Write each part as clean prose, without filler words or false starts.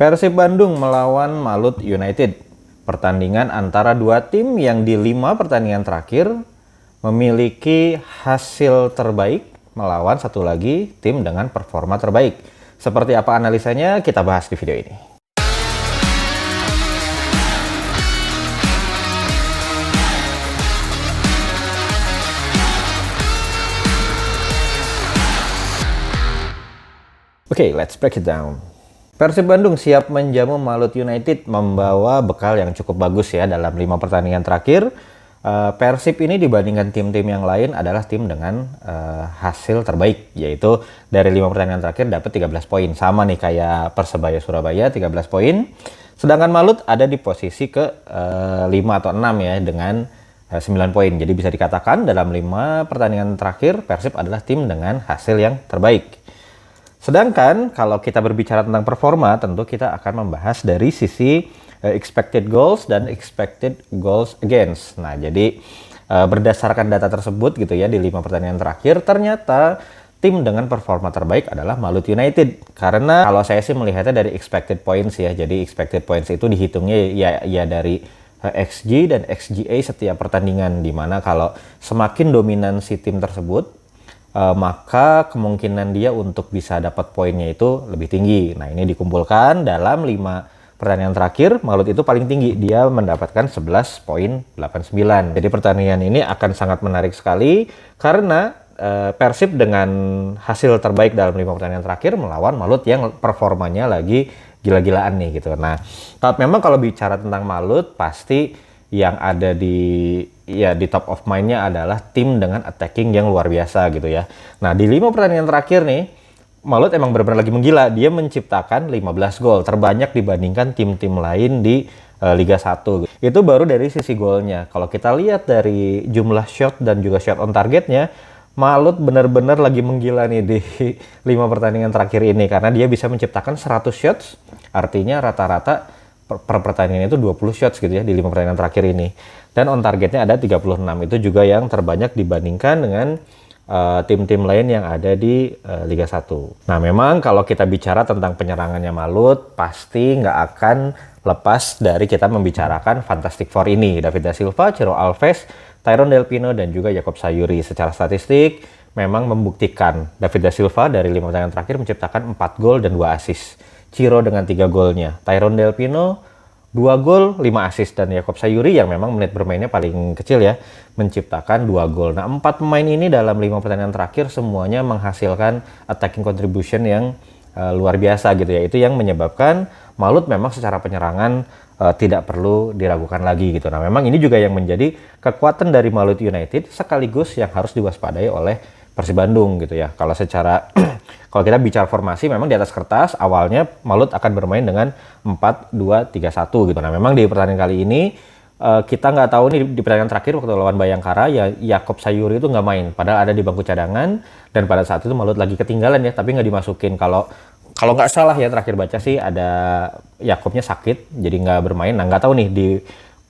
Persib Bandung melawan Malut United. Pertandingan antara dua tim yang di 5 pertandingan terakhir memiliki hasil terbaik melawan satu lagi tim dengan performa terbaik. Seperti apa analisanya kita bahas di video ini. Oke, let's break it down. Persib Bandung siap menjamu Malut United membawa bekal yang cukup bagus ya dalam 5 pertandingan terakhir. Persib ini dibandingkan tim-tim yang lain adalah tim dengan hasil terbaik, yaitu dari 5 pertandingan terakhir dapat 13 poin. Sama nih kayak Persebaya Surabaya 13 poin. Sedangkan Malut ada di posisi ke 5 atau 6 ya dengan 9 poin. Jadi bisa dikatakan dalam 5 pertandingan terakhir Persib adalah tim dengan hasil yang terbaik. Sedangkan kalau kita berbicara tentang performa, tentu kita akan membahas dari sisi expected goals dan expected goals against. Nah, jadi berdasarkan data tersebut gitu ya, di 5 pertandingan terakhir ternyata tim dengan performa terbaik adalah Malut United. Karena kalau saya sih melihatnya dari expected points ya. Jadi expected points itu dihitungnya ya dari XG dan XGA setiap pertandingan, dimana kalau semakin dominan si tim tersebut maka kemungkinan dia untuk bisa dapat poinnya itu lebih tinggi. Nah, ini dikumpulkan dalam 5 pertandingan terakhir, Malut itu paling tinggi, dia mendapatkan 11,89. Jadi pertandingan ini akan sangat menarik sekali karena Persib dengan hasil terbaik dalam 5 pertandingan terakhir melawan Malut yang performanya lagi gila-gilaan nih gitu. Nah, memang kalau bicara tentang Malut pasti yang ada di top of mind-nya adalah tim dengan attacking yang luar biasa gitu ya. Nah, di 5 pertandingan terakhir nih, Malut emang benar-benar lagi menggila. Dia menciptakan 15 gol, terbanyak dibandingkan tim-tim lain di Liga 1. Itu baru dari sisi golnya. Kalau kita lihat dari jumlah shot dan juga shot on targetnya, Malut benar-benar lagi menggila nih di 5 pertandingan terakhir ini. Karena dia bisa menciptakan 100 shots, artinya rata-rata per pertandingan itu 20 shots gitu ya di 5 pertandingan terakhir ini. Dan on targetnya ada 36, itu juga yang terbanyak dibandingkan dengan tim-tim lain yang ada di Liga 1. Nah, memang kalau kita bicara tentang penyerangannya Malut, pasti nggak akan lepas dari kita membicarakan Fantastic Four ini. David da Silva, Ciro Alves, Tyron Del Pino, dan juga Jacob Sayuri. Secara statistik memang membuktikan David da Silva dari 5 pertandingan terakhir menciptakan 4 gol dan 2 assist. Ciro dengan 3 golnya, Tyron Del Pino 2 gol, 5 assist, dan Jacob Sayuri yang memang menit bermainnya paling kecil ya, menciptakan 2 gol. Nah, 4 pemain ini dalam 5 pertandingan terakhir semuanya menghasilkan attacking contribution yang luar biasa gitu ya. Itu yang menyebabkan Malut memang secara penyerangan tidak perlu diragukan lagi gitu. Nah, memang ini juga yang menjadi kekuatan dari Malut United sekaligus yang harus diwaspadai oleh Persib Bandung gitu ya. Kalau secara kalau kita bicara formasi, memang di atas kertas awalnya Malut akan bermain dengan 4-2-3-1 gitu. Nah, memang di pertandingan kali ini kita nggak tahu nih di pertandingan terakhir waktu lawan Bayangkara ya, Jacob Sayuri itu nggak main, padahal ada di bangku cadangan, dan pada saat itu Malut lagi ketinggalan ya, tapi nggak dimasukin. Kalau nggak salah ya, terakhir baca sih ada Jakobnya sakit jadi nggak bermain. Nah, nggak tahu nih di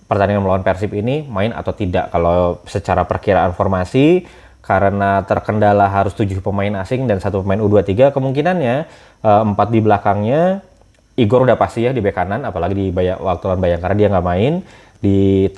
pertandingan melawan Persib ini main atau tidak. Kalau secara perkiraan formasi, karena terkendala harus 7 pemain asing dan 1 pemain U23, kemungkinannya 4 di belakangnya Igor udah pasti ya di bek kanan, apalagi di waktu lawan Bayangkara dia nggak main. Di bek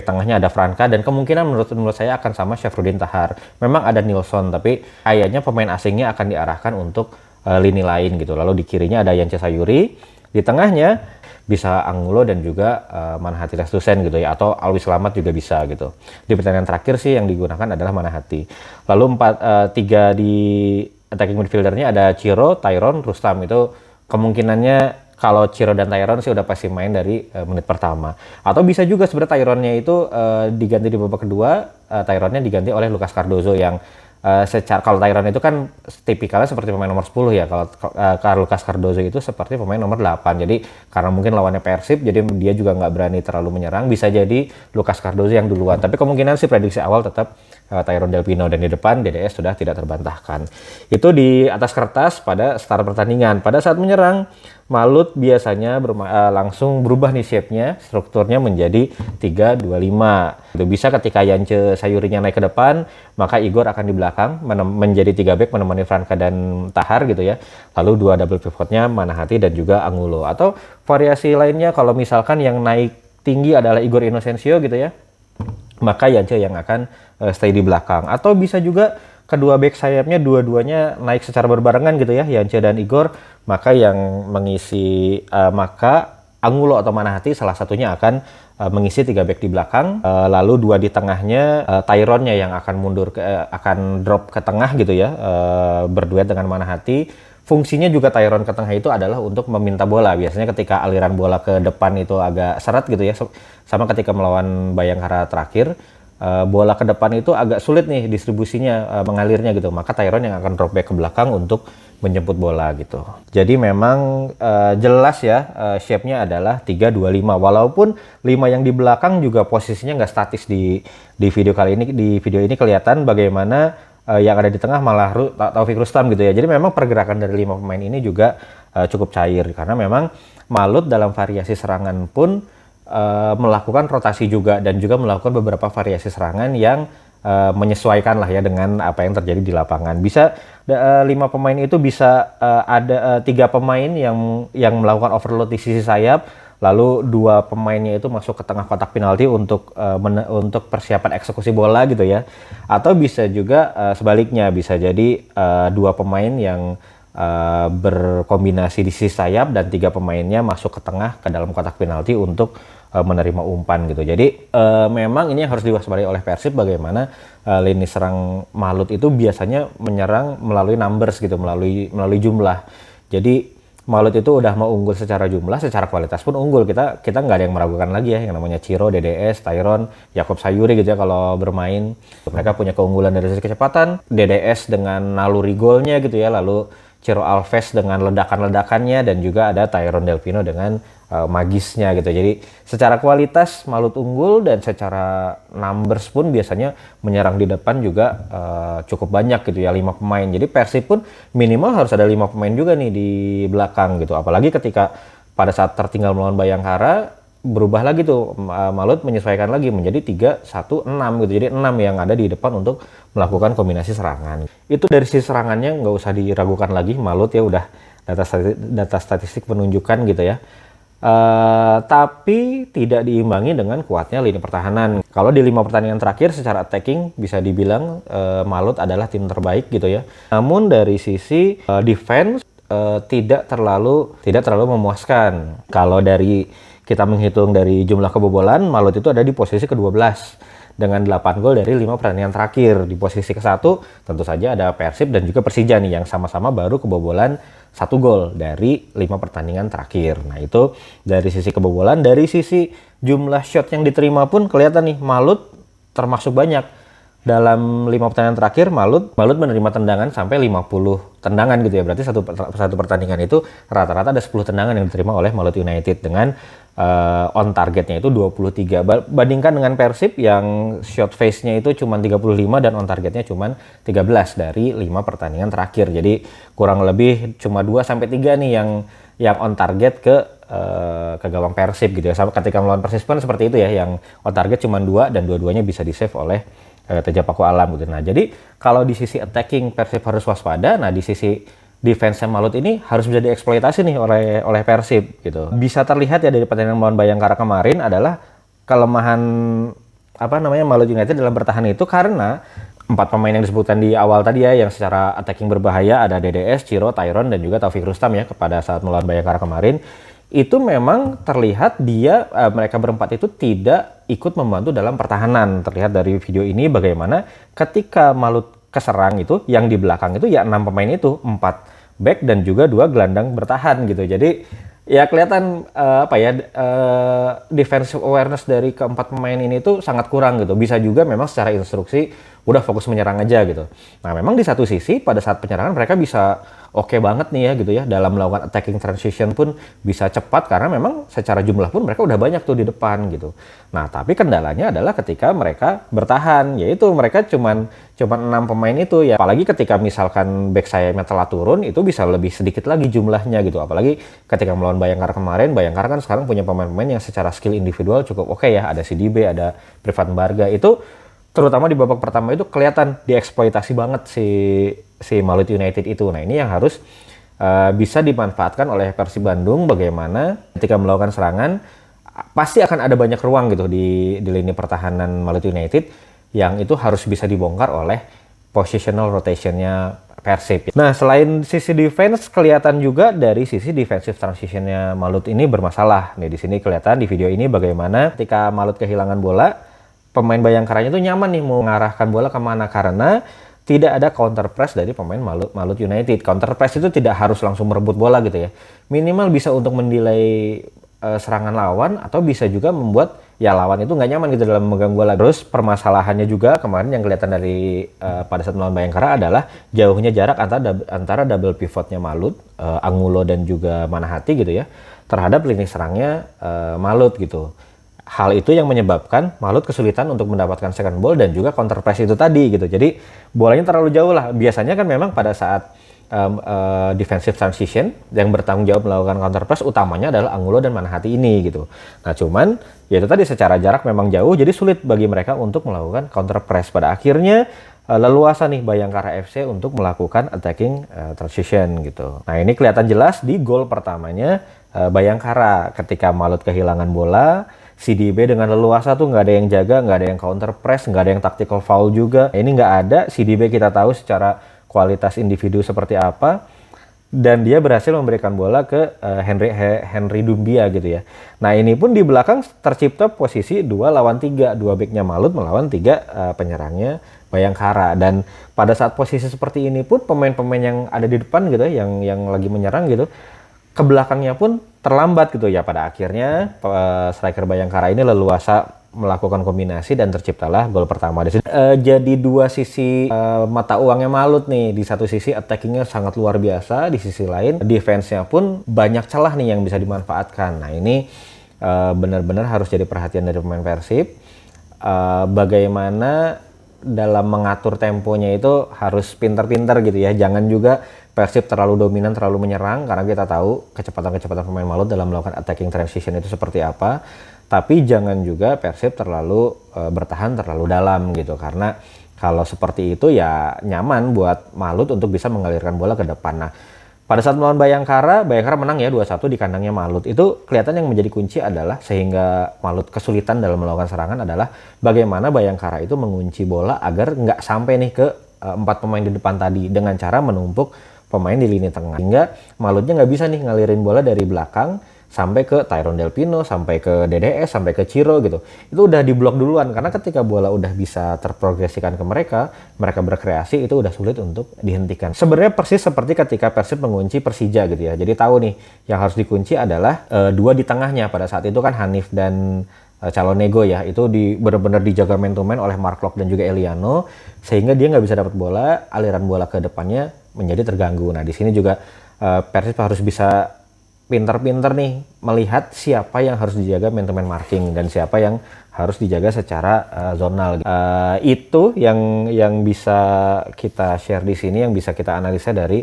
tengahnya ada Franka, dan kemungkinan menurut saya akan sama Syafruddin Tahar. Memang ada Nilsson, tapi kayaknya pemain asingnya akan diarahkan untuk lini lain gitu. Lalu di kirinya ada Yance Sayuri, di tengahnya bisa Angulo dan juga Manhati Restusen gitu ya, atau Alwi Slamet juga bisa gitu. Di pertandingan terakhir sih yang digunakan adalah Manhati. Lalu 3 di attacking midfieldernya ada Ciro, Tyron, Rustam. Itu kemungkinannya kalau Ciro dan Tyron sih udah pasti main dari menit pertama. Atau bisa juga sebenarnya Tyronnya itu diganti di babak kedua, Tyronnya diganti oleh Lucas Cardozo yang kalau Tyron itu kan tipikalnya seperti pemain nomor 10 ya. Kalau Lucas Cardozo itu seperti pemain nomor 8. Jadi karena mungkin lawannya Persib, jadi dia juga nggak berani terlalu menyerang. Bisa jadi Lucas Cardozo yang duluan. Tapi kemungkinan sih prediksi awal tetap Tyrone Delpino, dan di depan DDS sudah tidak terbantahkan. Itu di atas kertas pada start pertandingan. Pada saat menyerang, Malut biasanya langsung berubah nih shape-nya, strukturnya menjadi 3-2-5. Itu bisa ketika Yance Sayurinya naik ke depan, maka Igor akan di belakang menjadi 3 back menemani Franka dan Tahar gitu ya. Lalu 2 double pivotnya Manahati dan juga Angulo. Atau variasi lainnya kalau misalkan yang naik tinggi adalah Igor Inocencio gitu ya, maka Yance yang akan stay di belakang. Atau bisa juga kedua back sayapnya dua-duanya naik secara berbarengan gitu ya, Yance dan Igor, maka yang mengisi maka Angulo atau Manahati salah satunya akan mengisi 3 back di belakang, lalu 2 di tengahnya Tyrone-nya yang akan mundur akan drop ke tengah gitu ya, berduet dengan Manahati. Fungsinya juga Tyrone ke tengah itu adalah untuk meminta bola. Biasanya ketika aliran bola ke depan itu agak seret gitu ya, sama ketika melawan Bayangkara terakhir, bola ke depan itu agak sulit nih distribusinya, mengalirnya gitu. Maka Tyrone yang akan drop back ke belakang untuk menjemput bola gitu. Jadi memang jelas ya, shape-nya adalah 3-2-5. Walaupun 5 yang di belakang juga posisinya nggak statis di video kali ini. Di video ini kelihatan bagaimana yang ada di tengah malah Taufik Rustam gitu ya. Jadi memang pergerakan dari 5 pemain ini juga cukup cair. Karena memang Malut dalam variasi serangan pun melakukan rotasi juga, dan juga melakukan beberapa variasi serangan yang menyesuaikan lah ya dengan apa yang terjadi di lapangan. Bisa 5 pemain itu bisa ada 3 pemain yang melakukan overload di sisi sayap, lalu 2 pemainnya itu masuk ke tengah kotak penalti untuk persiapan eksekusi bola gitu ya. Atau bisa juga sebaliknya, bisa jadi 2 pemain yang berkombinasi di sisi sayap dan 3 pemainnya masuk ke tengah ke dalam kotak penalti untuk menerima umpan gitu. Jadi memang ini yang harus diwaspadai oleh Persib, bagaimana lini serang Malut itu biasanya menyerang melalui numbers gitu, melalui jumlah. Jadi Malut itu udah mau unggul secara jumlah, secara kualitas pun unggul. Kita nggak ada yang meragukan lagi ya, yang namanya Ciro, DDS, Tyrone, Yakob Sayuri gitu ya kalau bermain. Mereka punya keunggulan dari sisi kecepatan, DDS dengan naluri golnya gitu ya, lalu Ciro Alves dengan ledakan-ledakannya, dan juga ada Tyrone Delpino dengan magisnya gitu. Jadi secara kualitas Malut unggul, dan secara numbers pun biasanya menyerang di depan juga cukup banyak gitu ya, 5 pemain. Jadi Persib pun minimal harus ada 5 pemain juga nih di belakang gitu. Apalagi ketika pada saat tertinggal melawan Bayangkara, berubah lagi tuh Malut menyesuaikan lagi menjadi 3-1-6 gitu. Jadi 6 yang ada di depan untuk melakukan kombinasi serangan. Itu dari sisi serangannya nggak usah diragukan lagi, Malut ya udah data statistik menunjukkan gitu ya. Tapi tidak diimbangi dengan kuatnya lini pertahanan. Kalau di 5 pertandingan terakhir secara attacking bisa dibilang Malut adalah tim terbaik gitu ya. Namun dari sisi defense tidak terlalu memuaskan. Kalau kita menghitung dari jumlah kebobolan, Malut itu ada di posisi ke-12 dengan 8 gol dari 5 pertandingan terakhir. Di posisi ke-1 tentu saja ada Persib dan juga Persija nih, yang sama-sama baru kebobolan 1 gol dari 5 pertandingan terakhir. Nah itu dari sisi kebobolan. Dari sisi jumlah shot yang diterima pun kelihatan nih, Malut termasuk banyak. Dalam 5 pertandingan terakhir Malut menerima tendangan sampai 50 tendangan gitu ya. Berarti satu pertandingan itu rata-rata ada 10 tendangan yang diterima oleh Malut United, dengan on targetnya itu 23. Bandingkan dengan Persib yang shot face-nya itu cuma 35 dan on targetnya cuma 13 dari 5 pertandingan terakhir. Jadi kurang lebih cuma 2-3 nih yang on target ke gawang Persib gitu ya. Sama ketika melawan Persis pun seperti itu ya, yang on target cuma 2 dan dua-duanya bisa di-save oleh Teja Paku Alam gitu. Nah, jadi kalau di sisi attacking Persib harus waspada, nah di sisi defense Malut ini harus bisa dieksploitasi nih oleh Persib gitu. Bisa terlihat ya dari pertandingan melawan Bayangkara kemarin adalah kelemahan Malut United dalam bertahan itu, karena 4 pemain yang disebutkan di awal tadi ya, yang secara attacking berbahaya, ada DDS, Ciro, Tyrone, dan juga Taufik Rustam ya, kepada saat melawan Bayangkara kemarin. Itu memang terlihat mereka berempat itu tidak ikut membantu dalam pertahanan. Terlihat dari video ini bagaimana ketika Malut keserang itu, yang di belakang itu ya 6 pemain itu, 4 back dan juga 2 gelandang bertahan gitu. Jadi ya kelihatan defensive awareness dari keempat pemain ini tuh sangat kurang gitu. Bisa juga memang secara instruksi udah fokus menyerang aja gitu. Nah memang di satu sisi pada saat penyerangan mereka bisa oke banget nih ya gitu ya, dalam melakukan attacking transition pun bisa cepat karena memang secara jumlah pun mereka udah banyak tuh di depan gitu. Nah tapi kendalanya adalah ketika mereka bertahan, yaitu mereka cuman 6 pemain itu ya, apalagi ketika misalkan back sayapnya telah turun itu bisa lebih sedikit lagi jumlahnya gitu, apalagi ketika melawan Bayangkara kemarin. Bayangkara kan sekarang punya pemain-pemain yang secara skill individual cukup oke ya, ada CDB, ada Privan Barga, itu terutama di babak pertama itu kelihatan dieksploitasi banget si Malut United itu. Nah ini yang harus bisa dimanfaatkan oleh Persib Bandung, bagaimana ketika melakukan serangan pasti akan ada banyak ruang gitu di lini pertahanan Malut United yang itu harus bisa dibongkar oleh positional rotationnya Persib. Nah selain sisi defense, kelihatan juga dari sisi defensive transitionnya Malut ini bermasalah. Nih di sini kelihatan di video ini bagaimana ketika Malut kehilangan bola, pemain Bayangkaranya itu nyaman nih mau mengarahkan bola kemana, karena tidak ada counter press dari pemain Malut United. Counter press itu tidak harus langsung merebut bola gitu ya. Minimal bisa untuk mendelay serangan lawan, atau bisa juga membuat ya lawan itu nggak nyaman gitu dalam memegang bola. Terus permasalahannya juga kemarin yang kelihatan dari pada saat melawan Bayangkara adalah jauhnya jarak antara double pivotnya Malut, Angulo dan juga Manahati gitu ya, terhadap lini serangnya Malut gitu. Hal itu yang menyebabkan Malut kesulitan untuk mendapatkan second ball dan juga counter press itu tadi gitu. Jadi bolanya terlalu jauh lah. Biasanya kan memang pada saat defensive transition yang bertanggung jawab melakukan counter press utamanya adalah Angulo dan Manahati ini gitu. Nah cuman ya itu tadi secara jarak memang jauh, jadi sulit bagi mereka untuk melakukan counter press. Pada akhirnya leluasa nih Bayangkara FC untuk melakukan attacking transition gitu. Nah ini kelihatan jelas di gol pertamanya Bayangkara ketika Malut kehilangan bola. CDB dengan leluasa tuh nggak ada yang jaga, nggak ada yang counter press, nggak ada yang tactical foul juga. Ini nggak ada. CDB kita tahu secara kualitas individu seperti apa, dan dia berhasil memberikan bola ke Henry Dumbia gitu ya. Nah ini pun di belakang tercipta posisi 2 lawan 3, 2 backnya Malut melawan 3 penyerangnya Bayangkara. Dan pada saat posisi seperti ini pun pemain-pemain yang ada di depan gitu ya, yang lagi menyerang gitu, ke belakangnya pun terlambat gitu ya. Pada akhirnya striker Bayangkara ini leluasa melakukan kombinasi dan terciptalah gol pertama di sini. Jadi dua sisi mata uangnya Malut nih. Di satu sisi attackingnya sangat luar biasa, di sisi lain defense-nya pun banyak celah nih yang bisa dimanfaatkan. Nah ini benar-benar harus jadi perhatian dari pemain Persib. Bagaimana dalam mengatur temponya itu harus pintar-pintar gitu ya. Jangan juga Persib terlalu dominan, terlalu menyerang, karena kita tahu kecepatan-kecepatan pemain Malut dalam melakukan attacking transition itu seperti apa. Tapi jangan juga Persib terlalu bertahan terlalu dalam gitu, karena kalau seperti itu ya nyaman buat Malut untuk bisa mengalirkan bola ke depan. Nah pada saat melawan Bayangkara menang ya 2-1 di kandangnya Malut. Itu kelihatan yang menjadi kunci adalah, sehingga Malut kesulitan dalam melakukan serangan adalah bagaimana Bayangkara itu mengunci bola agar nggak sampai nih ke 4 pemain di depan tadi, dengan cara menumpuk pemain di lini tengah, sehingga Malutnya nggak bisa nih ngalirin bola dari belakang sampai ke Tyrone Del Pino, sampai ke DDS, sampai ke Ciro gitu. Itu udah diblok duluan, karena ketika bola udah bisa terprogresikan ke mereka berkreasi, itu udah sulit untuk dihentikan. Sebenarnya persis seperti ketika Persib mengunci Persija gitu ya. Jadi tahu nih yang harus dikunci adalah 2 di tengahnya. Pada saat itu kan Hanif dan Calonego ya, itu benar-benar dijaga man to man oleh Mark Locke dan juga Eliano, sehingga dia nggak bisa dapat bola, aliran bola ke depannya menjadi terganggu. Nah di sini juga Persib harus bisa pintar-pintar nih melihat siapa yang harus dijaga man to man marking dan siapa yang harus dijaga secara zonal. Itu yang bisa kita share di sini, yang bisa kita analisa dari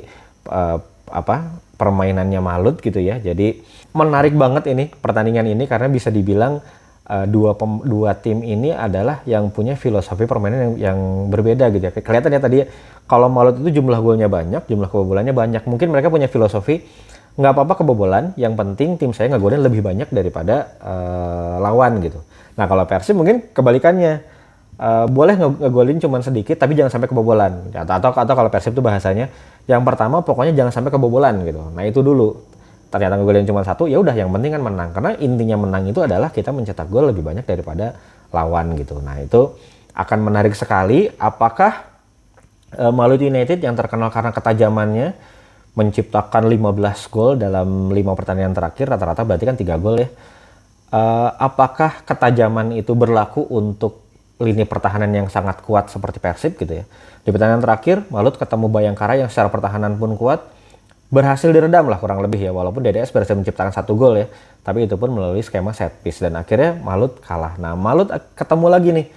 permainannya Malut gitu ya. Jadi menarik banget ini pertandingan ini, karena bisa dibilang dua tim ini adalah yang punya filosofi permainan yang berbeda gitu ya. Kelihatan ya tadi kalau Malut itu jumlah golnya banyak, jumlah kebobolannya banyak. Mungkin mereka punya filosofi nggak apa-apa kebobolan, yang penting tim saya ngegolin lebih banyak daripada lawan gitu. Nah kalau Persib mungkin kebalikannya, boleh ngegolin cuma sedikit tapi jangan sampai kebobolan. Atau kalau Persib itu bahasanya yang pertama pokoknya jangan sampai kebobolan gitu. Nah itu dulu. Ternyata ngegolin cuma 1, ya udah yang penting kan menang. Karena intinya menang itu adalah kita mencetak gol lebih banyak daripada lawan gitu. Nah itu akan menarik sekali. Apakah Malut United yang terkenal karena ketajamannya menciptakan 15 gol dalam 5 pertandingan terakhir, rata-rata berarti kan 3 gol ya. Apakah ketajaman itu berlaku untuk lini pertahanan yang sangat kuat seperti Persib gitu ya. Di pertandingan terakhir, Malut ketemu Bayangkara yang secara pertahanan pun kuat, berhasil diredam lah kurang lebih ya, walaupun DDS berhasil menciptakan 1 gol ya, tapi itu pun melalui skema set piece dan akhirnya Malut kalah. Nah, Malut ketemu lagi nih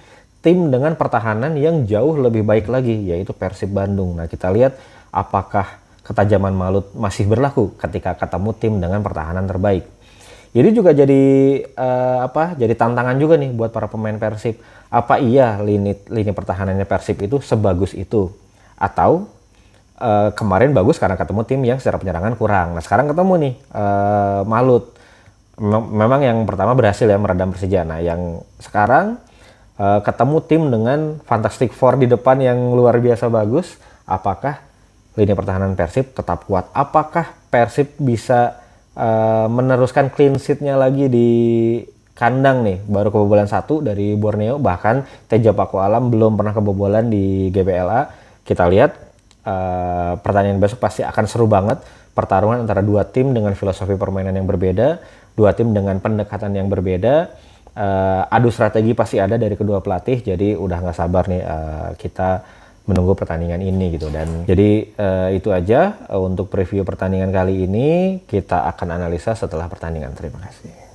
tim dengan pertahanan yang jauh lebih baik lagi, yaitu Persib Bandung. Nah, kita lihat apakah ketajaman Malut masih berlaku ketika ketemu tim dengan pertahanan terbaik. Jadi juga jadi jadi tantangan juga nih buat para pemain Persib. Apa iya lini pertahanannya Persib itu sebagus itu? Atau kemarin bagus karena ketemu tim yang secara penyerangan kurang. Nah, sekarang ketemu nih Malut. Memang yang pertama berhasil ya meredam Persija. Nah, yang sekarang ketemu tim dengan Fantastic Four di depan yang luar biasa bagus. Apakah lini pertahanan Persib tetap kuat? Apakah Persib bisa meneruskan clean sheet-nya lagi di kandang nih? Baru kebobolan 1 dari Borneo, bahkan Teja Paku Alam belum pernah kebobolan di GBLA. Kita lihat pertandingan besok pasti akan seru banget. Pertarungan antara dua tim dengan filosofi permainan yang berbeda, dua tim dengan pendekatan yang berbeda. Adu strategi pasti ada dari kedua pelatih, jadi udah nggak sabar nih kita menunggu pertandingan ini gitu. Dan jadi itu aja untuk preview pertandingan kali ini. Kita akan analisa setelah pertandingan. Terima kasih.